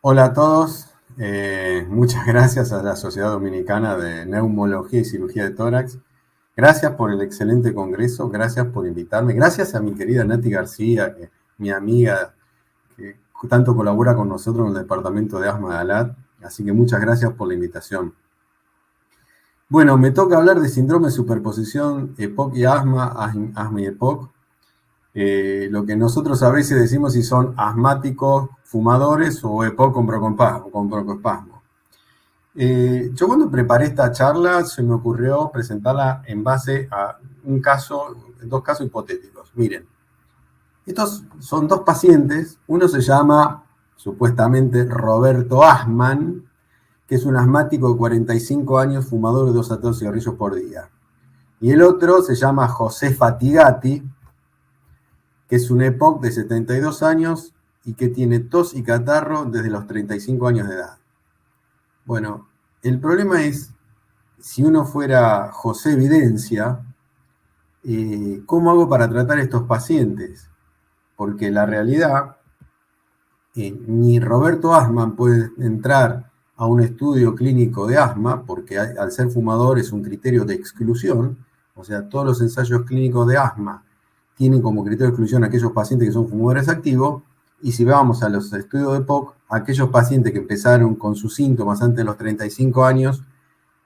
Hola a todos, muchas gracias a la Sociedad Dominicana de Neumología y Cirugía de Tórax. Gracias por el excelente congreso, gracias por invitarme. Gracias a mi querida Nati García, mi amiga, que tanto colabora con nosotros en el departamento de asma de ALAT. Así que muchas gracias por la invitación. Bueno, me toca hablar de síndrome de superposición EPOC y asma y EPOC. Lo que nosotros a veces decimos si son asmáticos fumadores o EPOC con broncoespasmo. Yo cuando preparé esta charla se me ocurrió presentarla en base a dos casos hipotéticos. Miren, estos son dos pacientes, uno se llama supuestamente Roberto Asman, que es un asmático de 45 años, fumador de 2 a 3 cigarrillos por día. Y el otro se llama José Fatigati, que es un EPOC de 72 años y que tiene tos y catarro desde los 35 años de edad. Bueno, el problema es, si uno fuera José Evidencia, ¿cómo hago para tratar a estos pacientes? Porque la realidad, ni Roberto Asman puede entrar a un estudio clínico de asma, porque al ser fumador es un criterio de exclusión, o sea, todos los ensayos clínicos de asma tienen como criterio de exclusión aquellos pacientes que son fumadores activos, y si vamos a los estudios de POC, aquellos pacientes que empezaron con sus síntomas antes de los 35 años,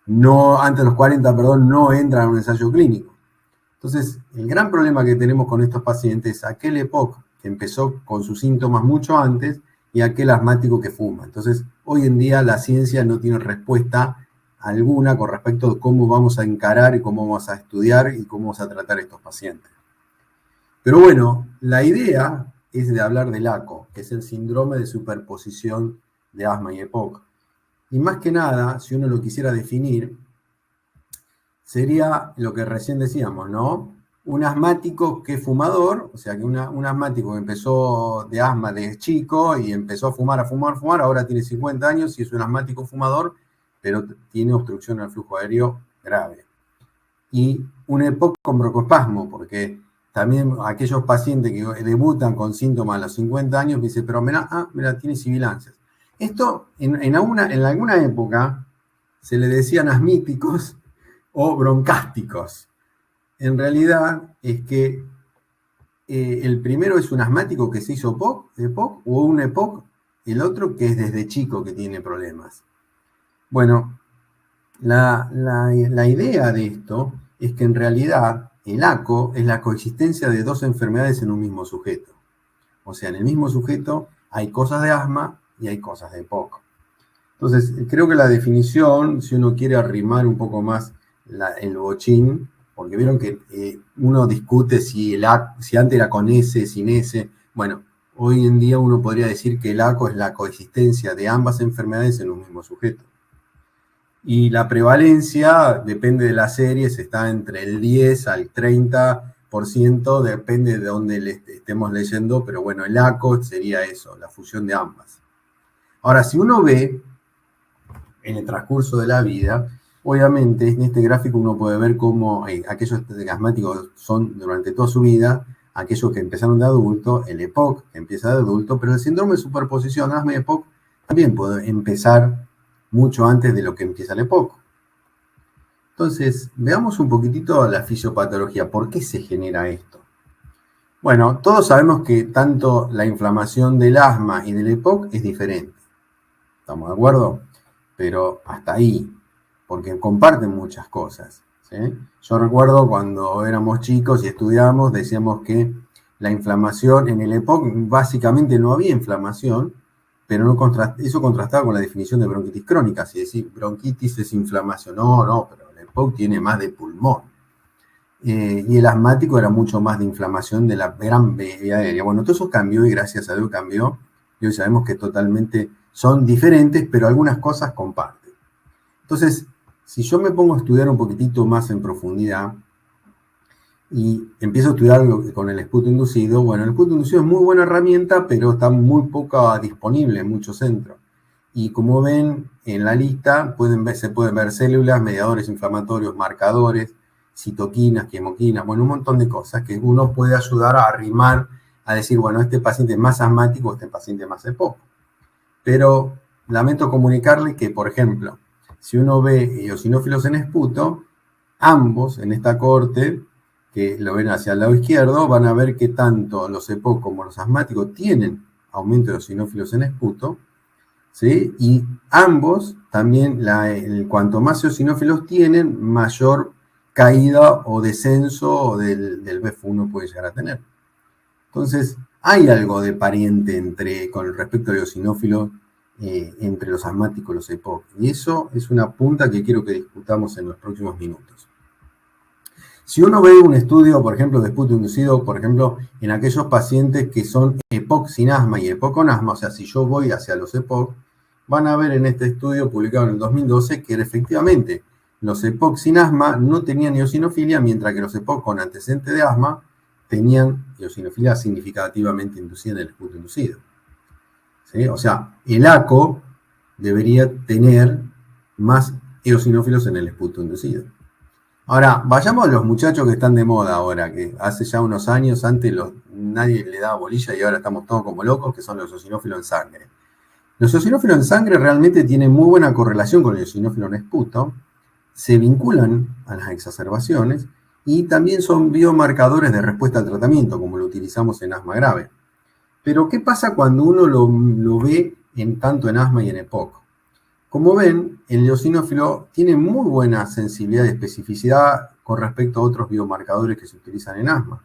antes de los 40, perdón, no entran a un ensayo clínico. Entonces, el gran problema que tenemos con estos pacientes es aquel EPOC que empezó con sus síntomas mucho antes y aquel asmático que fuma. Entonces, hoy en día la ciencia no tiene respuesta alguna con respecto a cómo vamos a encarar y cómo vamos a estudiar y cómo vamos a tratar a estos pacientes. Pero bueno, la idea es de hablar del ACO, que es el síndrome de superposición de asma y EPOC. Y más que nada, si uno lo quisiera definir, sería lo que recién decíamos, ¿no? Un asmático que es fumador, o sea, que un asmático que empezó de asma de chico y empezó a fumar, ahora tiene 50 años y es un asmático fumador, pero tiene obstrucción al flujo aéreo grave. Y un EPOC con broncoespasmo, porque también aquellos pacientes que debutan con síntomas a los 50 años, me dicen, pero mira, tiene sibilancias. Esto en alguna época se le decían asmíticos o broncásticos. En realidad es que el primero es un asmático que se hizo EPOC, o un EPOC, el otro que es desde chico que tiene problemas. Bueno, la idea de esto es que en realidad el ACO es la coexistencia de dos enfermedades en un mismo sujeto. O sea, en el mismo sujeto hay cosas de asma y hay cosas de EPOC. Entonces, creo que la definición, si uno quiere arrimar un poco más el bochín, porque vieron que uno discute si antes era con S, sin S. Bueno, hoy en día uno podría decir que el ACO es la coexistencia de ambas enfermedades en un mismo sujeto. Y la prevalencia, depende de las series, está entre el 10 al 30%, depende de dónde estemos leyendo, pero bueno, el ACO sería eso, la fusión de ambas. Ahora, si uno ve en el transcurso de la vida, obviamente en este gráfico uno puede ver cómo aquellos asmáticos son durante toda su vida, aquellos que empezaron de adulto, el EPOC que empieza de adulto, pero el síndrome de superposición asma y EPOC también puede empezar mucho antes de lo que empieza el EPOC. Entonces, veamos un poquitito la fisiopatología. ¿Por qué se genera esto? Bueno, todos sabemos que tanto la inflamación del asma y del EPOC es diferente. ¿Estamos de acuerdo? Pero hasta ahí, porque comparten muchas cosas, ¿sí? Yo recuerdo cuando éramos chicos y estudiamos, decíamos que la inflamación en el EPOC, básicamente no había inflamación, pero eso contrastaba con la definición de bronquitis crónica, si decir bronquitis es inflamación, no, pero el EPOC tiene más de pulmón. Y el asmático era mucho más de inflamación de la gran vía aérea. Bueno, todo eso cambió y gracias a Dios cambió, y hoy sabemos que totalmente son diferentes, pero algunas cosas comparten. Entonces, si yo me pongo a estudiar un poquitito más en profundidad y empiezo a estudiar con el esputo inducido, bueno, el esputo inducido es muy buena herramienta, pero está muy poco disponible en muchos centros. Y como ven en la lista, se pueden ver células, mediadores inflamatorios, marcadores, citoquinas, quimoquinas, bueno, un montón de cosas que uno puede ayudar a arrimar, a decir, bueno, este paciente es más asmático, este paciente más EPOC. pero lamento comunicarle que, por ejemplo, si uno ve eosinófilos en esputo, ambos en esta corte, que lo ven hacia el lado izquierdo, van a ver que tanto los EPOC como los asmáticos tienen aumento de eosinófilos en esputo, ¿sí? Y ambos también, cuanto más eosinófilos tienen, mayor caída o descenso del BEF1 puede llegar a tener. Entonces, hay algo de pariente con respecto al eosinófilo entre los asmáticos y los EPOC. Y eso es una punta que quiero que discutamos en los próximos minutos. Si uno ve un estudio, por ejemplo, de esputo inducido, por ejemplo, en aquellos pacientes que son EPOC sin asma y EPOC con asma, o sea, si yo voy hacia los EPOC, van a ver en este estudio publicado en el 2012 que efectivamente los EPOC sin asma no tenían eosinofilia, mientras que los EPOC con antecedente de asma tenían eosinofilia significativamente inducida en el esputo inducido. ¿Sí? O sea, el ACO debería tener más eosinófilos en el esputo inducido. Ahora, vayamos a los muchachos que están de moda ahora, que hace ya unos años, antes nadie le daba bolilla y ahora estamos todos como locos, que son los eosinófilos en sangre. Los eosinófilos en sangre realmente tienen muy buena correlación con el eosinófilo en esputo, se vinculan a las exacerbaciones y también son biomarcadores de respuesta al tratamiento, como lo utilizamos en asma grave. Pero, ¿qué pasa cuando uno lo ve tanto en asma y en EPOC? Como ven, el eosinófilo tiene muy buena sensibilidad y especificidad con respecto a otros biomarcadores que se utilizan en asma,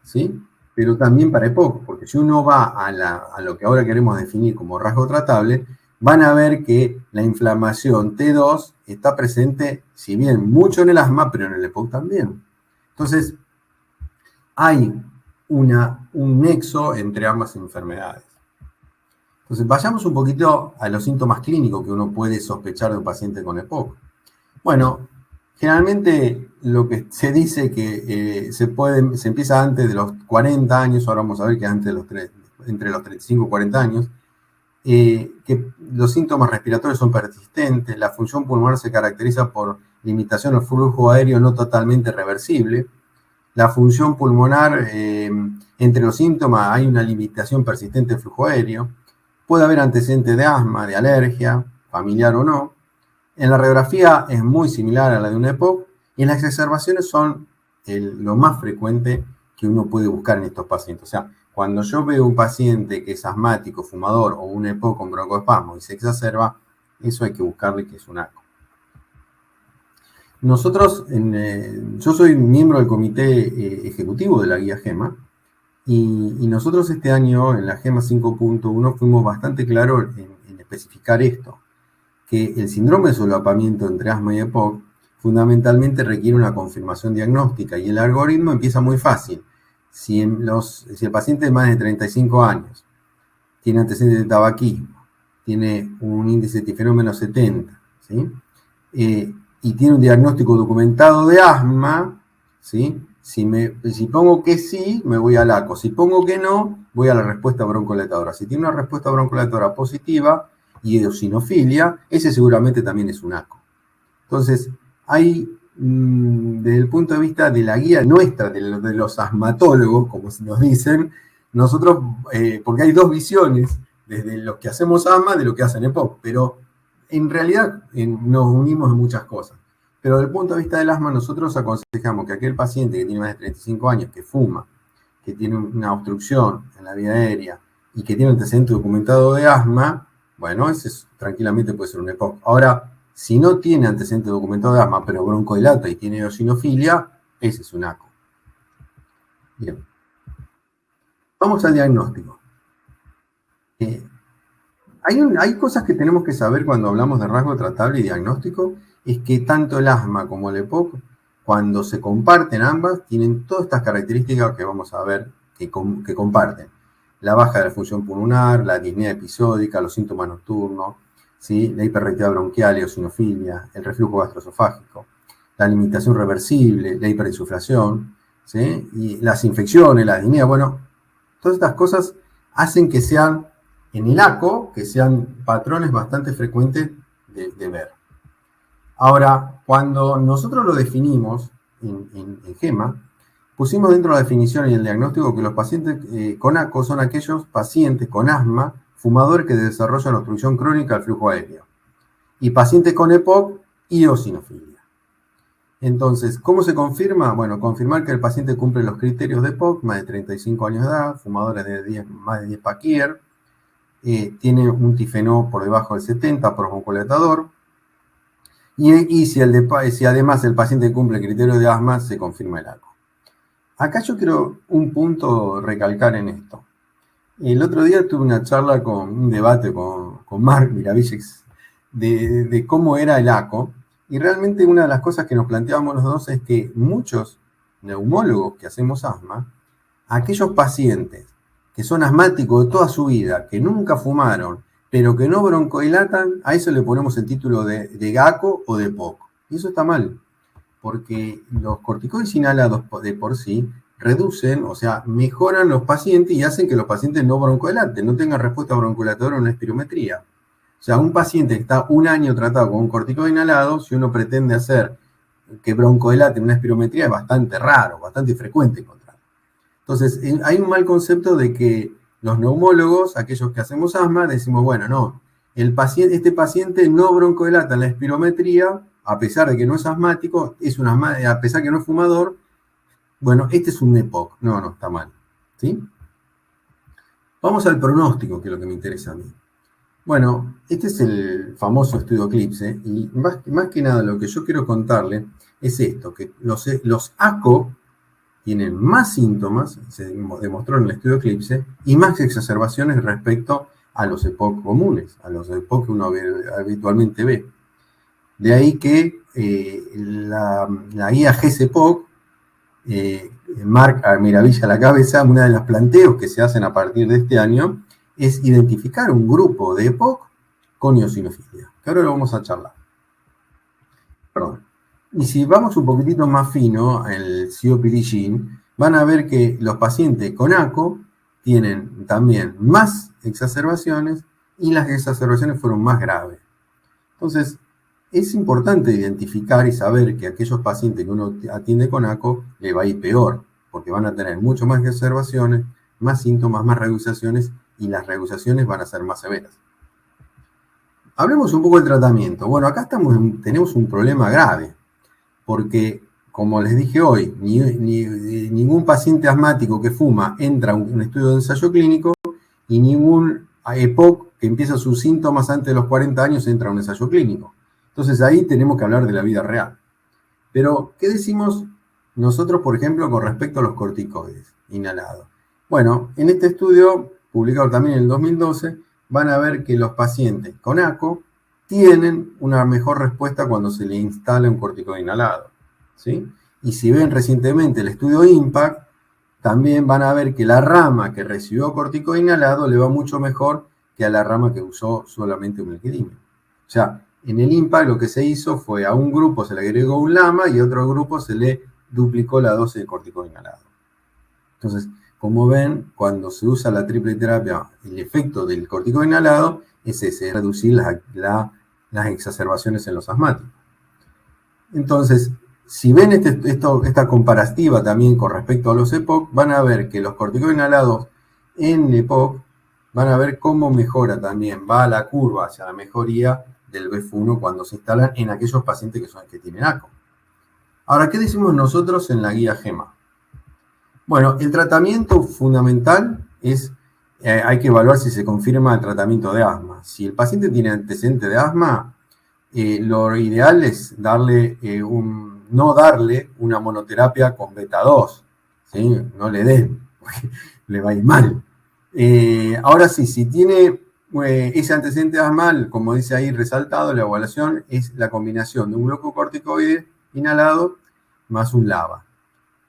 ¿sí? Pero también para EPOC, porque si uno va a lo que ahora queremos definir como rasgo tratable, van a ver que la inflamación T2 está presente, si bien mucho en el asma, pero en el EPOC también. Entonces, hay un nexo entre ambas enfermedades. Entonces, vayamos un poquito a los síntomas clínicos que uno puede sospechar de un paciente con EPOC. Bueno, generalmente lo que se dice que se empieza antes de los 40 años, ahora vamos a ver que entre los 35 y 40 años, que los síntomas respiratorios son persistentes, la función pulmonar se caracteriza por limitación al flujo aéreo no totalmente reversible, la función pulmonar, entre los síntomas hay una limitación persistente del flujo aéreo, puede haber antecedentes de asma, de alergia, familiar o no. En la radiografía es muy similar a la de un EPOC y en las exacerbaciones son lo más frecuente que uno puede buscar en estos pacientes. O sea, cuando yo veo un paciente que es asmático, fumador o un EPOC con broncoespasmo y se exacerba, eso hay que buscarle que es un ACO. Nosotros, yo soy miembro del comité ejecutivo de la guía GEMA, y nosotros este año en la GEMA 5.1 fuimos bastante claros en especificar esto, que el síndrome de solapamiento entre asma y EPOC fundamentalmente requiere una confirmación diagnóstica y el algoritmo empieza muy fácil. Si el paciente de más de 35 años tiene antecedentes de tabaquismo, tiene un índice de tifenol menos 70, ¿sí? Y tiene un diagnóstico documentado de asma, ¿sí? Si pongo que sí, me voy al ACO. Si pongo que no, voy a la respuesta broncoletadora. Si tiene una respuesta broncoletadora positiva y eosinofilia, ese seguramente también es un ACO. Entonces, hay, desde el punto de vista de la guía nuestra, de los asmatólogos, como nos dicen, nosotros, porque hay dos visiones, desde los que hacemos asma, de lo que hacen EPOC, pero en realidad nos unimos en muchas cosas. Pero desde el punto de vista del asma, nosotros aconsejamos que aquel paciente que tiene más de 35 años, que fuma, que tiene una obstrucción en la vía aérea y que tiene antecedente documentado de asma, bueno, ese tranquilamente puede ser un EPOC. Ahora, si no tiene antecedente documentado de asma, pero broncodilata y tiene eosinofilia, ese es un ACO. Bien. Vamos al diagnóstico. Hay cosas que tenemos que saber cuando hablamos de rasgo tratable y diagnóstico, es que tanto el asma como el EPOC, cuando se comparten ambas, tienen todas estas características que vamos a ver que comparten. La baja de la función pulmonar, la disnea episódica, los síntomas nocturnos, ¿sí? La hiperreactividad bronquial, eosinofilia, el reflujo gastroesofágico, la limitación reversible, la hiperinsuflación, ¿sí? Y las infecciones, la disnea, bueno, todas estas cosas hacen que sean, en el ACO, que sean patrones bastante frecuentes de ver. Ahora, cuando nosotros lo definimos en GEMA, pusimos dentro de la definición y el diagnóstico que los pacientes con ACO son aquellos pacientes con asma fumadores que desarrollan obstrucción crónica del flujo aéreo, y pacientes con EPOC y eosinofilia. Entonces, ¿cómo se confirma? Bueno, confirmar que el paciente cumple los criterios de EPOC, más de 35 años de edad, fumadores de más de 10 paquier, tiene un tifenó por debajo del 70 por broncolatador, y si además el paciente cumple el criterio de asma, se confirma el ACO. Acá yo quiero un punto recalcar en esto. El otro día tuve un debate con Marc Miravillex de cómo era el ACO, y realmente una de las cosas que nos planteábamos los dos es que muchos neumólogos que hacemos asma, aquellos pacientes que son asmáticos de toda su vida, que nunca fumaron, pero que no broncodilatan, a eso le ponemos el título de GACO o de POC. Y eso está mal, porque los corticoides inhalados de por sí reducen, o sea, mejoran los pacientes y hacen que los pacientes no broncodilaten, no tengan respuesta broncodilatadora en una espirometría. O sea, un paciente que está un año tratado con un corticoide inhalado, si uno pretende hacer que broncodilate en una espirometría, es bastante raro, bastante frecuente encontrar. Entonces, hay un mal concepto de que los neumólogos, aquellos que hacemos asma, decimos, bueno, no, este paciente no broncodilata en la espirometría, a pesar de que no es asmático, a pesar de que no es fumador, bueno, este es un EPOC. No, está mal. ¿Sí? Vamos al pronóstico, que es lo que me interesa a mí. Bueno, este es el famoso estudio Eclipse, y más que nada lo que yo quiero contarle es esto, que los ACO tienen más síntomas, se demostró en el estudio Eclipse, y más exacerbaciones respecto a los EPOC comunes, a los EPOC que uno habitualmente ve. De ahí que la guía GES-EPOC, Marc Miravilla a la cabeza, uno de los planteos que se hacen a partir de este año es identificar un grupo de EPOC con eosinofilia, que ahora lo vamos a charlar. Perdón. Y si vamos un poquitito más fino, el COPD-GYN, van a ver que los pacientes con ACO tienen también más exacerbaciones y las exacerbaciones fueron más graves. Entonces, es importante identificar y saber que aquellos pacientes que uno atiende con ACO le va a ir peor, porque van a tener mucho más exacerbaciones, más síntomas, más reduciaciones, y las reduciaciones van a ser más severas. Hablemos un poco del tratamiento. Bueno, acá tenemos un problema grave, porque, como les dije hoy, ningún paciente asmático que fuma entra a un estudio de ensayo clínico, y ningún EPOC que empieza sus síntomas antes de los 40 años entra a un ensayo clínico. Entonces ahí tenemos que hablar de la vida real. Pero, ¿qué decimos nosotros, por ejemplo, con respecto a los corticoides inhalados? Bueno, en este estudio, publicado también en el 2012, van a ver que los pacientes con ACO tienen una mejor respuesta cuando se le instala un corticoide inhalado, ¿sí? Y si ven recientemente el estudio IMPACT, también van a ver que la rama que recibió corticoide inhalado le va mucho mejor que a la rama que usó solamente un metilquidina. O sea, en el IMPACT lo que se hizo fue a un grupo se le agregó un LAMA y a otro grupo se le duplicó la dosis de corticoide inhalado. Entonces, como ven, cuando se usa la triple terapia, el efecto del corticoide inhalado es ese, reducir las exacerbaciones en los asmáticos. Entonces, si ven esta comparativa también con respecto a los EPOC, van a ver que los corticoides inhalados en EPOC, van a ver cómo mejora también, va la curva hacia la mejoría del BEF1 cuando se instalan en aquellos pacientes que tienen ACO. Ahora, ¿qué decimos nosotros en la guía GEMA? Bueno, el tratamiento fundamental es, hay que evaluar si se confirma el tratamiento de asma. Si el paciente tiene antecedente de asma, lo ideal es no darle una monoterapia con beta 2, ¿sí? No le den, porque le va a ir mal. Ahora sí, si tiene ese antecedente asmal, como dice ahí resaltado, la evaluación es la combinación de un glucocorticoide inhalado más un LABA,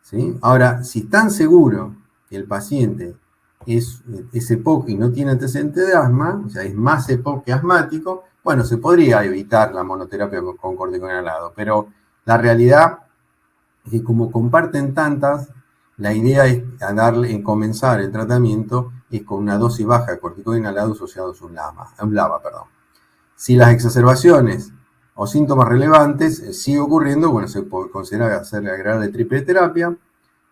¿sí? Ahora, si están seguros que el paciente es EPOC y no tiene antecedente de asma, o sea, es más EPOC que asmático, bueno, se podría evitar la monoterapia con corticoide inhalado, pero la realidad es que como comparten tantas, la idea es comenzar el tratamiento es con una dosis baja de corticoide inhalado asociados a un LABA. Si las exacerbaciones o síntomas relevantes sigue ocurriendo, bueno, se puede considerar agregarle triple terapia,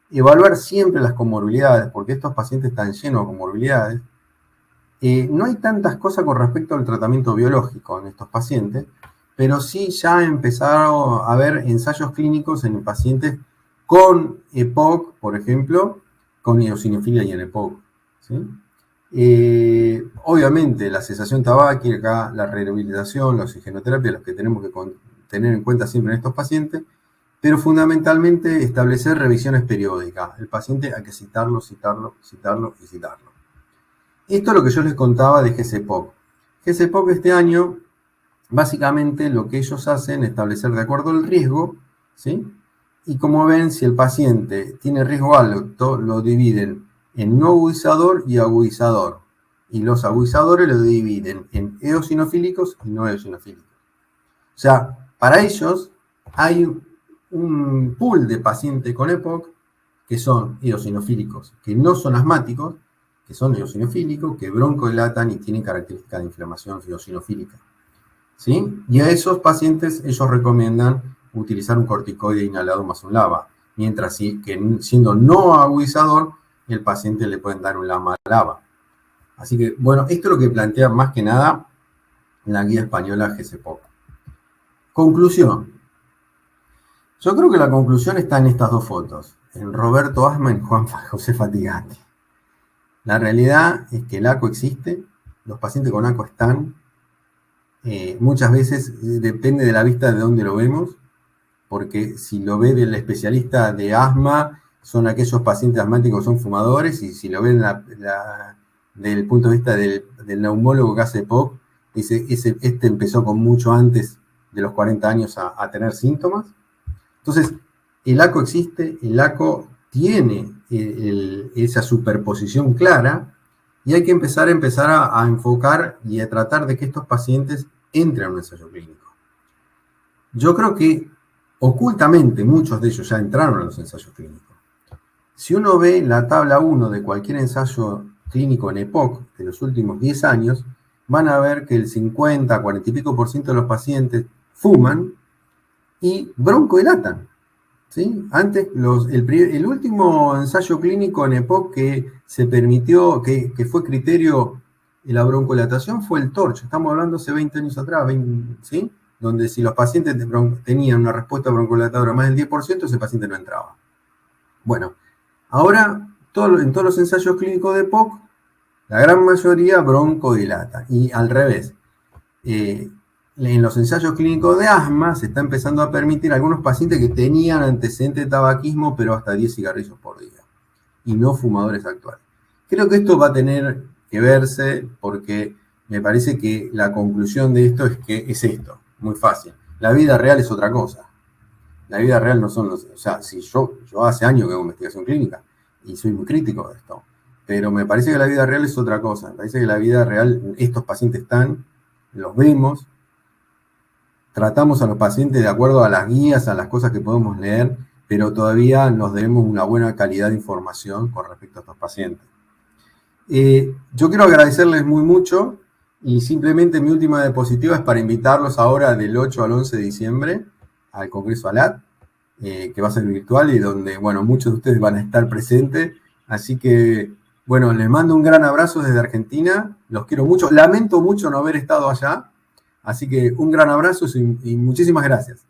evaluar siempre las comorbilidades, porque estos pacientes están llenos de comorbilidades, No hay tantas cosas con respecto al tratamiento biológico en estos pacientes, pero sí ya empezaron a haber ensayos clínicos en pacientes con EPOC, por ejemplo, con eosinofilia y en EPOC, ¿sí? Obviamente la cesación tabáquica, la rehabilitación, la oxigenoterapia, los que tenemos que tener en cuenta siempre en estos pacientes, pero fundamentalmente establecer revisiones periódicas. El paciente hay que citarlo, citarlo, citarlo y citarlo. Esto es lo que yo les contaba de GCPOC. GCPOC este año, básicamente lo que ellos hacen es establecer de acuerdo al riesgo, ¿sí? Y como ven, si el paciente tiene riesgo alto, lo dividen en no agudizador y agudizador. Y los agudizadores lo dividen en eosinofílicos y no eosinofílicos. O sea, para ellos hay un pool de pacientes con EPOC que son eosinofílicos, que no son asmáticos, que son eosinofílicos, que broncodilatan y tienen características de inflamación eosinofílica, ¿sí? Y a esos pacientes ellos recomiendan utilizar un corticoide inhalado más un LABA, mientras que siendo no agudizador, el paciente le pueden dar un LAMA-LABA. Así que, bueno, esto es lo que plantea más que nada la guía española GCPOC. Conclusión. Yo creo que la conclusión está en estas dos fotos, en Roberto Asma y Juan José Fatigati. La realidad es que el ACO existe, los pacientes con ACO están, muchas veces depende de la vista de dónde lo vemos, porque si lo ve del especialista de asma, son aquellos pacientes asmáticos que son fumadores, y si lo ven del punto de vista del neumólogo que hace EPOC, dice, este empezó con mucho antes de los 40 años a tener síntomas. Entonces, el ACO existe, el ACO tiene esa superposición clara, y hay que empezar a enfocar y a tratar de que estos pacientes entren a un ensayo clínico. Yo creo que ocultamente muchos de ellos ya entraron a los ensayos clínicos. Si uno ve la tabla 1 de cualquier ensayo clínico en EPOC de los últimos 10 años, van a ver que el 50, 40 y pico % de los pacientes fuman y broncodilatan, ¿sí? Antes, el último ensayo clínico en EPOC que se permitió, que fue criterio de la broncodilatación, fue el TORCH. Estamos hablando hace 20 años atrás, ¿sí? Donde si los pacientes tenían una respuesta broncodilatadora más del 10%, ese paciente no entraba. Bueno, ahora en todos los ensayos clínicos de EPOC, la gran mayoría broncodilata. Y al revés, en los ensayos clínicos de asma se está empezando a permitir algunos pacientes que tenían antecedentes de tabaquismo, pero hasta 10 cigarrillos por día, y no fumadores actuales. Creo que esto va a tener que verse, porque me parece que la conclusión de esto es esto, muy fácil. La vida real es otra cosa. La vida real no son los... O sea, si yo hace años que hago investigación clínica, y soy muy crítico de esto, pero me parece que la vida real es otra cosa. Me parece que la vida real, estos pacientes están, los vemos, tratamos a los pacientes de acuerdo a las guías, a las cosas que podemos leer, pero todavía nos debemos una buena calidad de información con respecto a estos pacientes. Yo quiero agradecerles muy mucho, y simplemente mi última diapositiva es para invitarlos ahora del 8 al 11 de diciembre al Congreso ALAT, que va a ser virtual y donde, bueno, muchos de ustedes van a estar presentes. Así que, bueno, les mando un gran abrazo desde Argentina, los quiero mucho, lamento mucho no haber estado allá, así que un gran abrazo y muchísimas gracias.